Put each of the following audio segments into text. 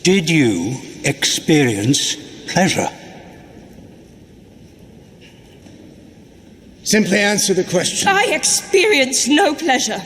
Did you experience pleasure? Simply answer the question. I experienced no pleasure.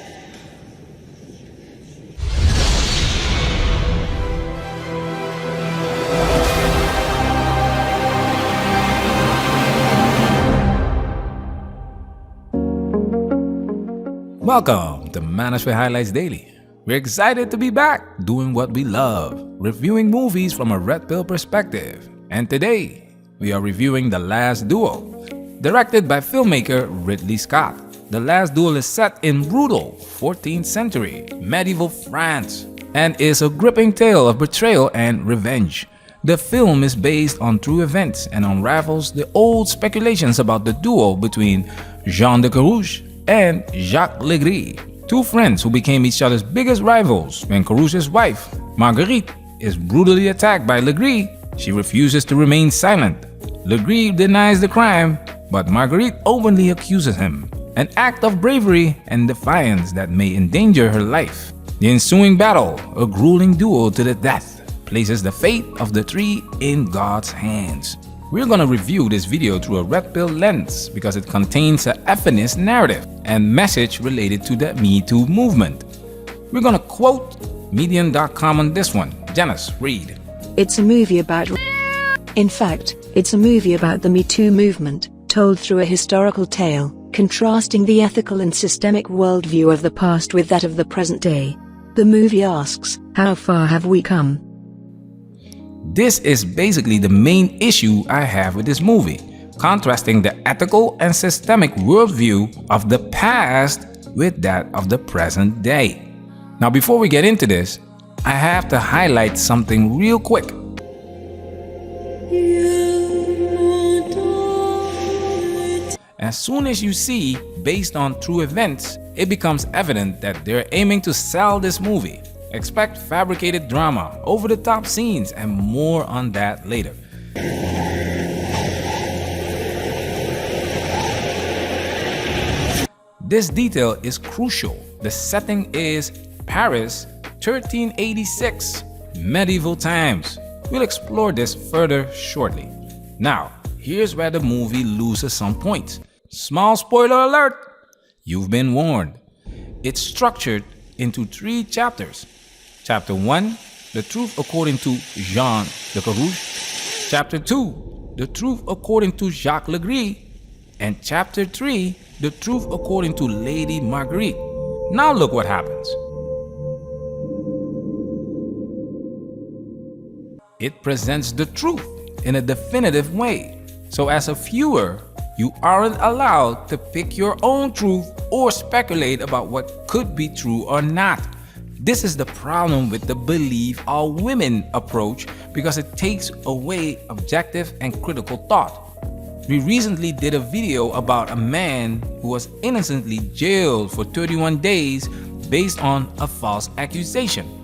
Welcome to Manosphere Highlights Daily. We're excited to be back doing what we love, reviewing movies from a red pill perspective. And today, we are reviewing The Last Duel, directed by filmmaker Ridley Scott. The Last Duel is set in brutal 14th century medieval France and is a gripping tale of betrayal and revenge. The film is based on true events and unravels the old speculations about the duel between Jean de Carouge and Jacques Legris, two friends who became each other's biggest rivals when Carouge's wife, Marguerite, is brutally attacked by Legris. She refuses to remain silent. Legris denies the crime, but Marguerite openly accuses him, an act of bravery and defiance that may endanger her life. The ensuing battle, a grueling duel to the death, places the fate of the three in God's hands. We're gonna review this video through a red pill lens because it contains a feminist narrative and message related to the ME2 movement. We're gonna quote Medium.com on this one. Janice, read. It's a movie about... In fact, it's a movie about the ME2 movement, told through a historical tale, contrasting the ethical and systemic worldview of the past with that of the present day. The movie asks, how far have we come? This is basically the main issue I have with this movie, contrasting the ethical and systemic worldview of the past with that of the present day. Now, before we get into this, I have to highlight something real quick. As soon as you see based on true events, it becomes evident that they're aiming to sell this movie. Expect fabricated drama, over-the-top scenes, and more on that later. This detail is crucial. The setting is Paris, 1386, medieval times. We'll explore this further shortly. Now, here's where the movie loses some points. Small spoiler alert! You've been warned. It's structured into 3 chapters. Chapter 1, The Truth According to Jean de Carouge. Chapter 2, The Truth According to Jacques Legris. And Chapter 3, The Truth According to Lady Marguerite. Now look what happens. It presents the truth in a definitive way. So as a viewer, you aren't allowed to pick your own truth or speculate about what could be true or not. This is the problem with the believe all women approach because it takes away objective and critical thought. We recently did a video about a man who was innocently jailed for 31 days based on a false accusation.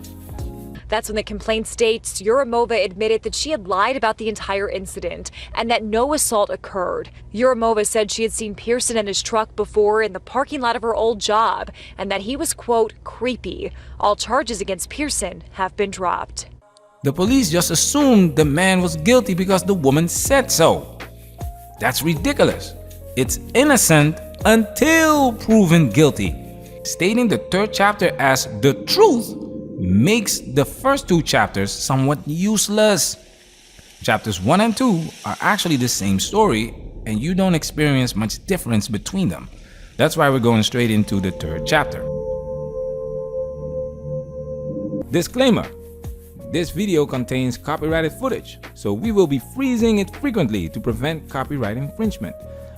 That's when the complaint states Yurimova admitted that she had lied about the entire incident and that no assault occurred. Yurimova said she had seen Pearson in his truck before in the parking lot of her old job and that he was, quote, creepy. All charges against Pearson have been dropped. The police just assumed the man was guilty because the woman said so. That's ridiculous. It's innocent until proven guilty. Stating the 3rd chapter as the truth makes the first 2 chapters somewhat useless. Chapters 1 and 2 are actually the same story and you don't experience much difference between them. That's why we're going straight into the 3rd chapter. Disclaimer: this video contains copyrighted footage, so we will be freezing it frequently to prevent copyright infringement.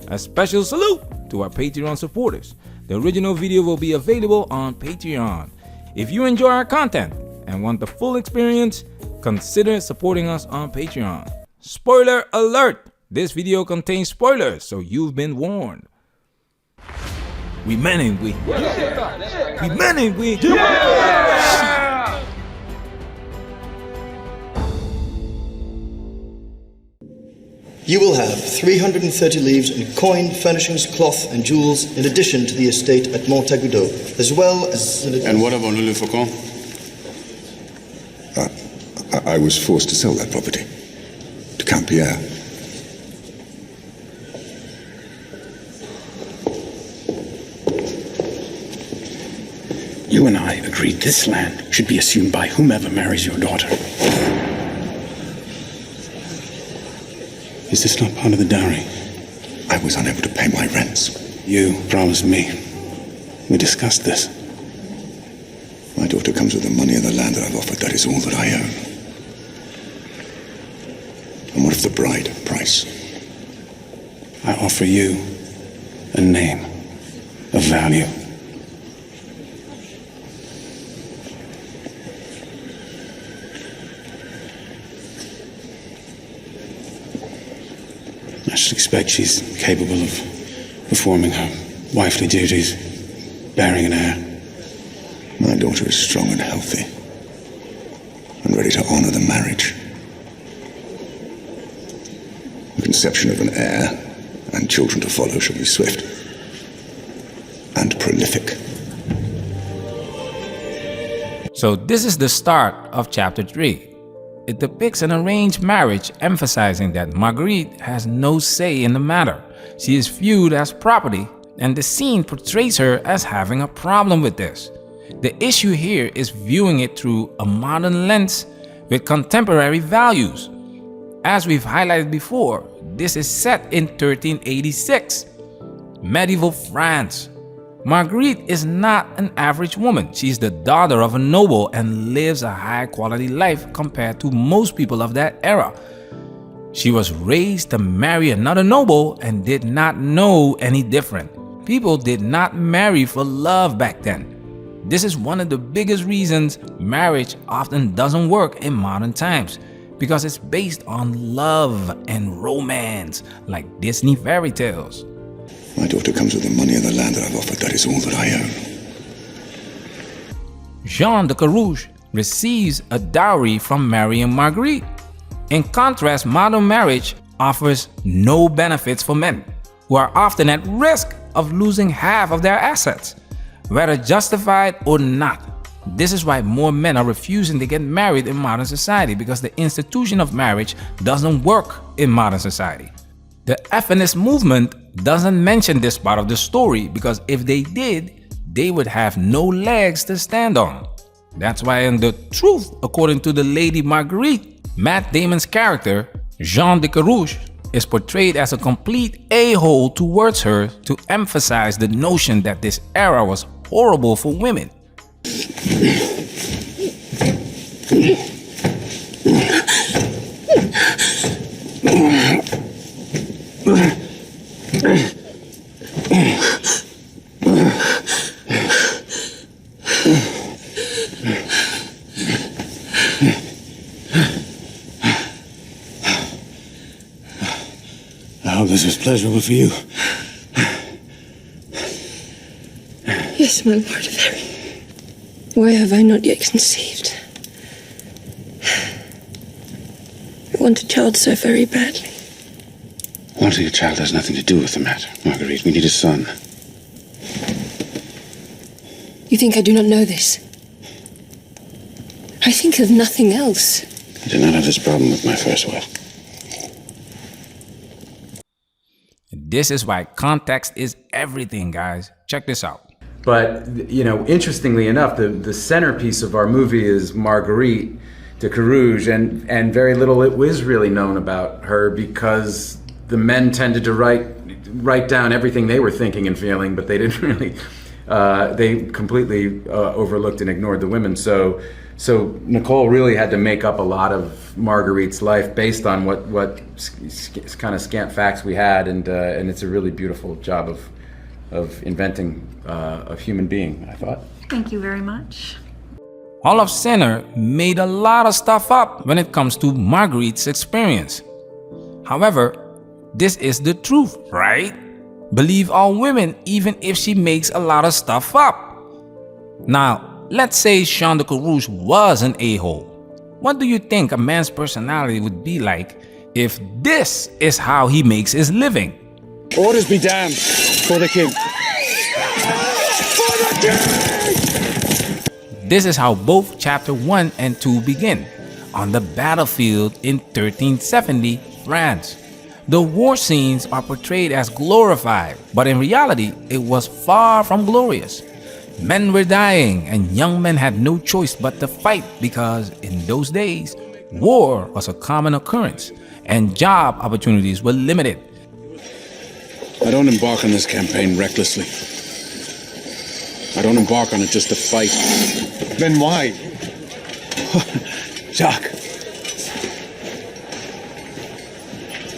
A special salute to our Patreon supporters. The original video will be available on Patreon. If you enjoy our content and want the full experience, consider supporting us on Patreon. Spoiler alert! This video contains spoilers, so you've been warned. We men ain't we? We men ain't we? You will have 330 livres in coin, furnishings, cloth and jewels in addition to the estate at Montagudot, as well as... And what about Louis Faucon? I was forced to sell that property to Count Pierre. You and I agreed this land should be assumed by whomever marries your daughter. Is this not part of the dowry? I was unable to pay my rents. You promised me. We discussed this. My daughter comes with the money and the land that I've offered. That is all that I own. And what of the bride price? I offer you a name, a value. I should expect she's capable of performing her wifely duties, bearing an heir. My daughter is strong and healthy, and ready to honor the marriage. The conception of an heir and children to follow shall be swift and prolific. So this is the start of chapter 3. It depicts an arranged marriage, emphasizing that Marguerite has no say in the matter. She is viewed as property, and the scene portrays her as having a problem with this. The issue here is viewing it through a modern lens with contemporary values. As we've highlighted before, this is set in 1386, medieval France. Marguerite is not an average woman. She's the daughter of a noble and lives a high-quality life compared to most people of that era. She was raised to marry another noble and did not know any different. People did not marry for love back then. This is one of the biggest reasons marriage often doesn't work in modern times, because it's based on love and romance, like Disney fairy tales. My daughter comes with the money and the land that I've offered. That is all that I own. Jean de Carouge receives a dowry from marrying Marguerite. In contrast, modern marriage offers no benefits for men, who are often at risk of losing half of their assets, whether justified or not. This is why more men are refusing to get married in modern society, because the institution of marriage doesn't work in modern society. The feminist movement doesn't mention this part of the story, because if they did, they would have no legs to stand on. That's why in The Truth, according to the Lady Marguerite, Matt Damon's character, Jean de Carouge, is portrayed as a complete a-hole towards her to emphasize the notion that this era was horrible for women. I hope this is pleasurable for you. Yes, my lord, very. Why have I not yet conceived? I want a child so very badly. Wanting a child has nothing to do with the matter, Marguerite. We need a son. You think I do not know this? I think of nothing else. I did not have this problem with my first wife. This is why context is everything, guys. Check this out. But, you know, interestingly enough, the centerpiece of our movie is Marguerite de Carouge, and very little it was really known about her, because the men tended to write down everything they were thinking and feeling, but they didn't really, they completely overlooked and ignored the women. So Nicole really had to make up a lot of Marguerite's life based on what kind of scant facts we had, and it's a really beautiful job of inventing a human being, I thought. Thank you very much. Olaf Sinner made a lot of stuff up when it comes to Marguerite's experience. However, this is the truth, right? Believe all women, even if she makes a lot of stuff up. Now, let's say Jean de Carouge was an a-hole. What do you think a man's personality would be like if this is how he makes his living? Orders be damned for the king. For the king! This is how both chapter 1 and 2 begin. on the battlefield in 1370 France. The war scenes are portrayed as glorified, but in reality, it was far from glorious. Men were dying, and young men had no choice but to fight because in those days, war was a common occurrence and job opportunities were limited. I don't embark on this campaign recklessly. I don't embark on it just to fight. Then why? Jacques,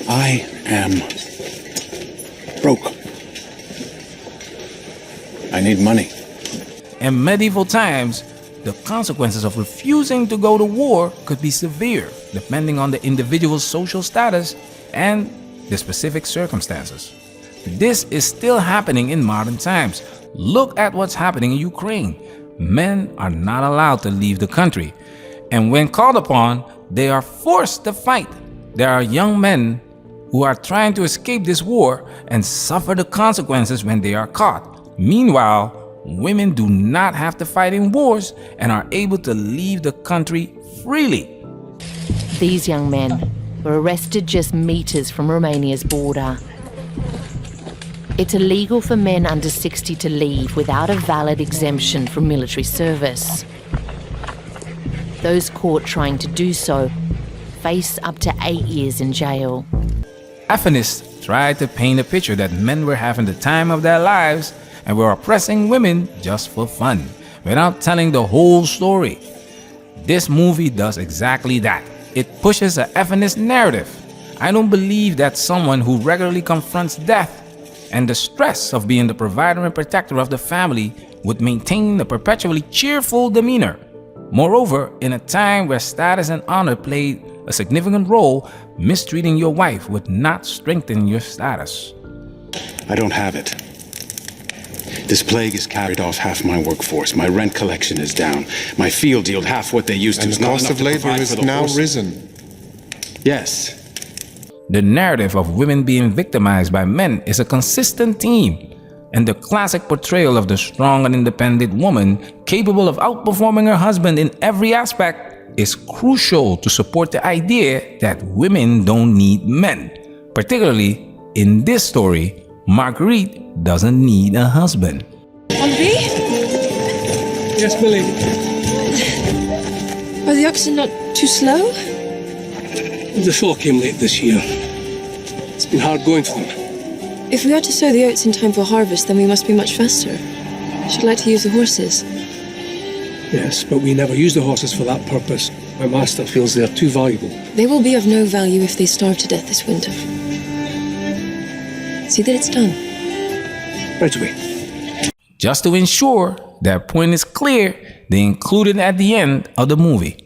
I am broke. I need money. In medieval times, the consequences of refusing to go to war could be severe, depending on the individual's social status and the specific circumstances. This is still happening in modern times. Look at what's happening in Ukraine. Men are not allowed to leave the country, and when called upon, they are forced to fight. There are young men who are trying to escape this war and suffer the consequences when they are caught. Meanwhile, women do not have to fight in wars and are able to leave the country freely. These young men were arrested just meters from Romania's border. It's illegal for men under 60 to leave without a valid exemption from military service. Those caught trying to do so face up to 8 years in jail. Feminists tried to paint a picture that men were having the time of their lives and were oppressing women just for fun, without telling the whole story. This movie does exactly that. It pushes a feminist narrative. I don't believe that someone who regularly confronts death and the stress of being the provider and protector of the family would maintain a perpetually cheerful demeanor. Moreover, in a time where status and honor played a significant role, mistreating your wife would not strengthen your status. I don't have it. This plague has carried off half my workforce. My rent collection is down. My field yield half what they used to. And the cost of labor is now risen. Yes. The narrative of women being victimized by men is a consistent theme, and the classic portrayal of the strong and independent woman capable of outperforming her husband in every aspect is crucial to support the idea that women don't need men. Particularly in this story, Marguerite doesn't need a husband. Henri? Yes, milady. Are the oxen not too slow? The thaw came late this year. It's been hard going for them. If we are to sow the oats in time for harvest, then we must be much faster. Should like to use the horses. Yes, but we never use the horses for that purpose. My master feels they are too valuable. They will be of no value if they starve to death this winter. See that it's done. Right away. Just to ensure their point is clear, they include it at the end of the movie.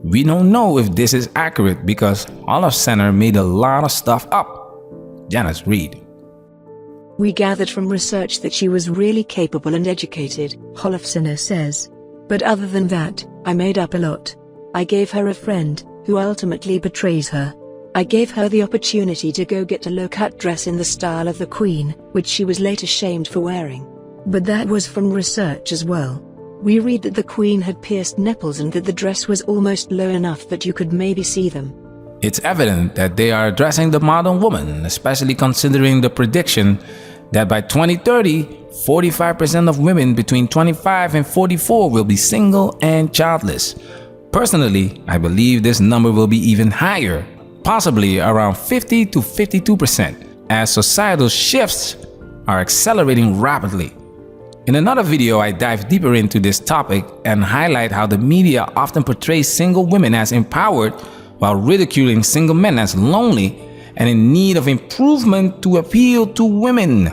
We don't know if this is accurate because Olaf Center made a lot of stuff up. Janice, read. We gathered from research that she was really capable and educated, Holofcener says. But other than that, I made up a lot. I gave her a friend, who ultimately betrays her. I gave her the opportunity to go get a low-cut dress in the style of the Queen, which she was later shamed for wearing. But that was from research as well. We read that the Queen had pierced nipples and that the dress was almost low enough that you could maybe see them. It's evident that they are addressing the modern woman, especially considering the prediction that by 2030, 45% of women between 25 and 44 will be single and childless. Personally, I believe this number will be even higher, possibly around 50 to 52%, as societal shifts are accelerating rapidly. In another video, I dive deeper into this topic and highlight how the media often portrays single women as empowered while ridiculing single men as lonely and in need of improvement to appeal to women,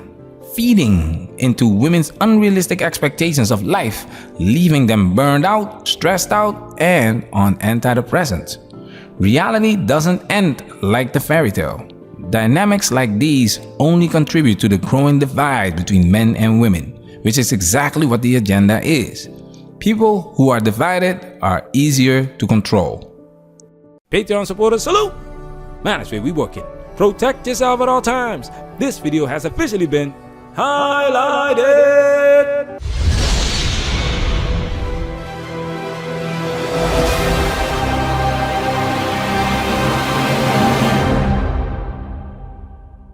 feeding into women's unrealistic expectations of life, leaving them burned out, stressed out, and on antidepressants. Reality doesn't end like the fairy tale. Dynamics like these only contribute to the growing divide between men and women, which is exactly what the agenda is. People who are divided are easier to control. Patreon supporters, salute! Man, that's where we working. Protect yourself at all times. This video has officially been highlighted.